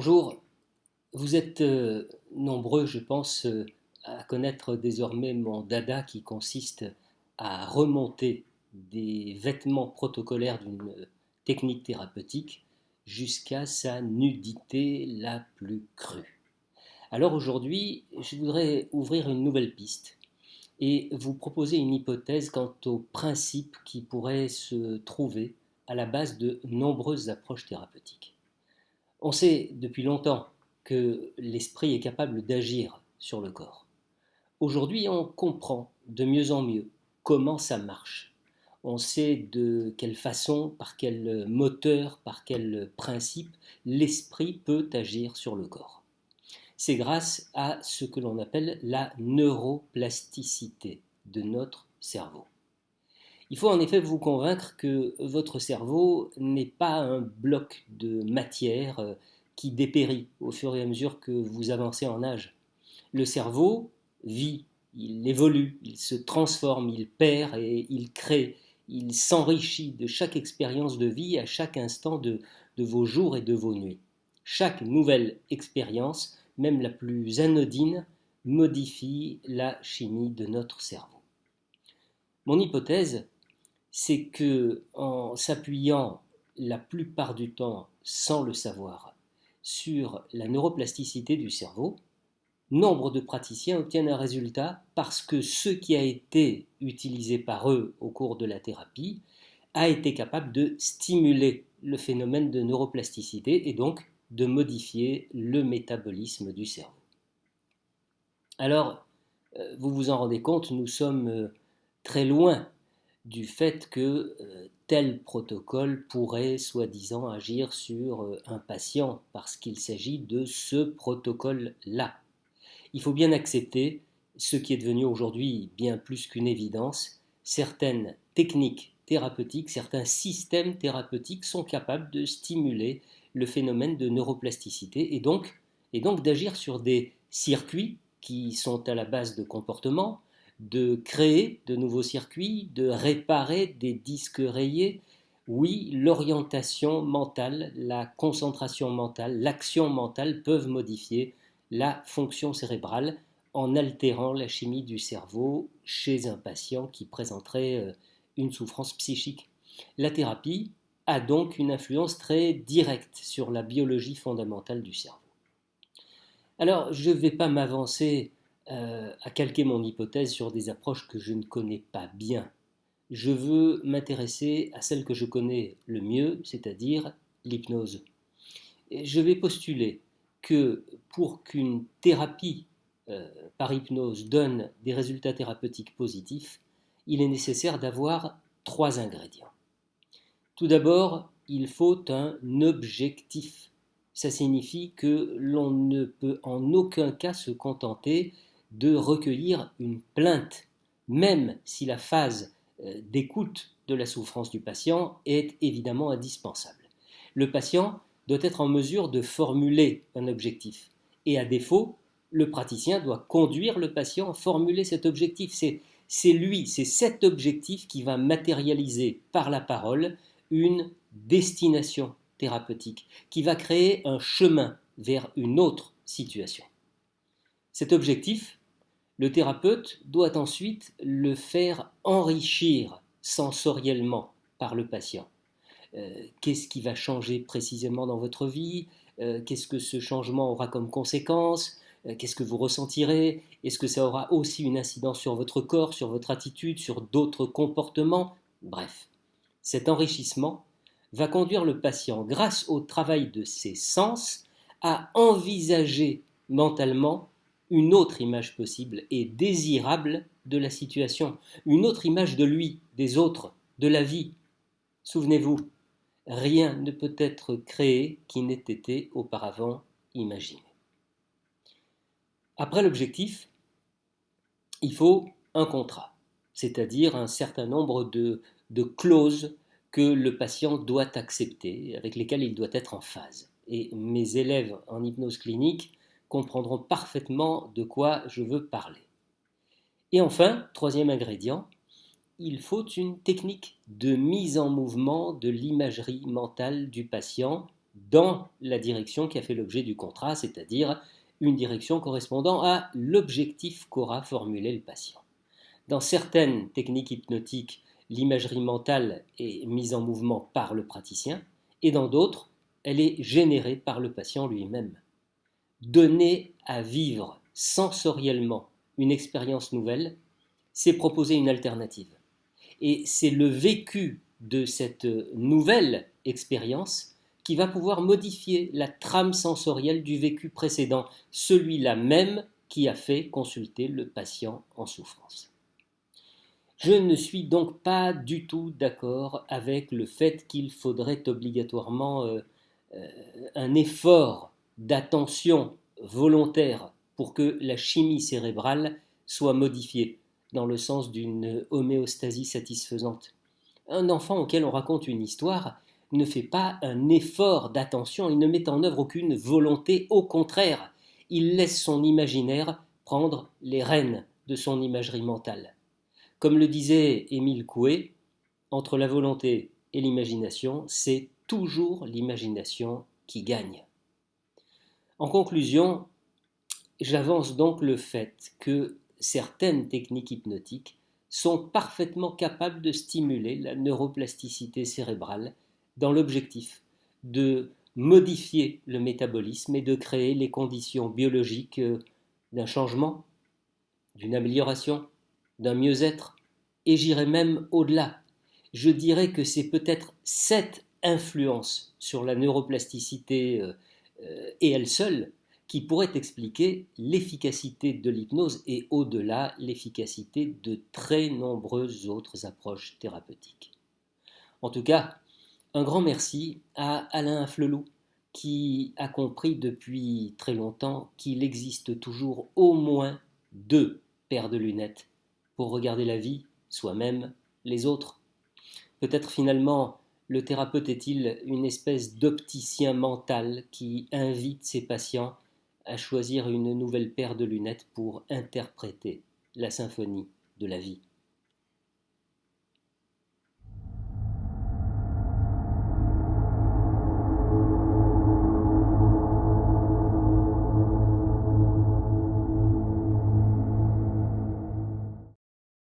Bonjour, vous êtes nombreux, je pense, à connaître désormais mon dada qui consiste à remonter des vêtements protocolaires d'une technique thérapeutique jusqu'à sa nudité la plus crue. Alors aujourd'hui, je voudrais ouvrir une nouvelle piste et vous proposer une hypothèse quant aux principes qui pourraient se trouver à la base de nombreuses approches thérapeutiques. On sait depuis longtemps que l'esprit est capable d'agir sur le corps. Aujourd'hui, on comprend de mieux en mieux comment ça marche. On sait de quelle façon, par quel moteur, par quel principe l'esprit peut agir sur le corps. C'est grâce à ce que l'on appelle la neuroplasticité de notre cerveau. Il faut en effet vous convaincre que votre cerveau n'est pas un bloc de matière qui dépérit au fur et à mesure que vous avancez en âge. Le cerveau vit, il évolue, il se transforme, il perd et il crée, il s'enrichit de chaque expérience de vie à chaque instant de vos jours et de vos nuits. Chaque nouvelle expérience, même la plus anodine, modifie la chimie de notre cerveau. Mon hypothèse, c'est que en s'appuyant la plupart du temps, sans le savoir, sur la neuroplasticité du cerveau, nombre de praticiens obtiennent un résultat parce que ce qui a été utilisé par eux au cours de la thérapie a été capable de stimuler le phénomène de neuroplasticité et donc de modifier le métabolisme du cerveau. Alors, vous vous en rendez compte, nous sommes très loin du fait que tel protocole pourrait soi-disant agir sur un patient parce qu'il s'agit de ce protocole-là. Il faut bien accepter ce qui est devenu aujourd'hui bien plus qu'une évidence. Certaines techniques thérapeutiques, certains systèmes thérapeutiques sont capables de stimuler le phénomène de neuroplasticité et donc d'agir sur des circuits qui sont à la base de comportements, de créer de nouveaux circuits, de réparer des disques rayés. Oui, l'orientation mentale, la concentration mentale, l'action mentale peuvent modifier la fonction cérébrale en altérant la chimie du cerveau chez un patient qui présenterait une souffrance psychique. La thérapie a donc une influence très directe sur la biologie fondamentale du cerveau. Alors, je ne vais pas m'avancer à calquer mon hypothèse sur des approches que je ne connais pas bien. Je veux m'intéresser à celle que je connais le mieux, c'est-à-dire l'hypnose. Et je vais postuler que pour qu'une thérapie par hypnose donne des résultats thérapeutiques positifs, il est nécessaire d'avoir trois ingrédients. Tout d'abord, il faut un objectif. Ça signifie que l'on ne peut en aucun cas se contenter de recueillir une plainte, même si la phase d'écoute de la souffrance du patient est évidemment indispensable. Le patient doit être en mesure de formuler un objectif. Et à défaut, le praticien doit conduire le patient à formuler cet objectif. C'est lui, c'est cet objectif qui va matérialiser par la parole une destination thérapeutique, qui va créer un chemin vers une autre situation. Cet objectif, le thérapeute doit ensuite le faire enrichir sensoriellement par le patient. Qu'est-ce qui va changer précisément dans votre vie? Qu'est-ce que ce changement aura comme conséquence? Qu'est-ce que vous ressentirez? Est-ce que ça aura aussi une incidence sur votre corps, sur votre attitude, sur d'autres comportements? Bref, cet enrichissement va conduire le patient, grâce au travail de ses sens, à envisager mentalement une autre image possible et désirable de la situation, une autre image de lui, des autres, de la vie. Souvenez-vous, rien ne peut être créé qui n'ait été auparavant imaginé. Après l'objectif, il faut un contrat, c'est-à-dire un certain nombre de clauses que le patient doit accepter, avec lesquelles il doit être en phase. Et mes élèves en hypnose clinique comprendront parfaitement de quoi je veux parler. Et enfin, troisième ingrédient, il faut une technique de mise en mouvement de l'imagerie mentale du patient dans la direction qui a fait l'objet du contrat, c'est-à-dire une direction correspondant à l'objectif qu'aura formulé le patient. Dans certaines techniques hypnotiques, l'imagerie mentale est mise en mouvement par le praticien, et dans d'autres, elle est générée par le patient lui-même. Donner à vivre sensoriellement une expérience nouvelle, c'est proposer une alternative. Et c'est le vécu de cette nouvelle expérience qui va pouvoir modifier la trame sensorielle du vécu précédent, celui-là même qui a fait consulter le patient en souffrance. Je ne suis donc pas du tout d'accord avec le fait qu'il faudrait obligatoirement un effort d'attention volontaire pour que la chimie cérébrale soit modifiée dans le sens d'une homéostasie satisfaisante. Un enfant auquel on raconte une histoire ne fait pas un effort d'attention, il ne met en œuvre aucune volonté, au contraire, il laisse son imaginaire prendre les rênes de son imagerie mentale. Comme le disait Émile Coué, entre la volonté et l'imagination, c'est toujours l'imagination qui gagne. En conclusion, j'avance donc le fait que certaines techniques hypnotiques sont parfaitement capables de stimuler la neuroplasticité cérébrale dans l'objectif de modifier le métabolisme et de créer les conditions biologiques d'un changement, d'une amélioration, d'un mieux-être, et j'irai même au-delà. Je dirais que c'est peut-être cette influence sur la neuroplasticité et elle seule qui pourrait expliquer l'efficacité de l'hypnose et au-delà l'efficacité de très nombreuses autres approches thérapeutiques. En tout cas, un grand merci à Alain Afflelou qui a compris depuis très longtemps qu'il existe toujours au moins deux paires de lunettes pour regarder la vie, soi-même, les autres. Peut-être finalement le thérapeute est-il une espèce d'opticien mental qui invite ses patients à choisir une nouvelle paire de lunettes pour interpréter la symphonie de la vie.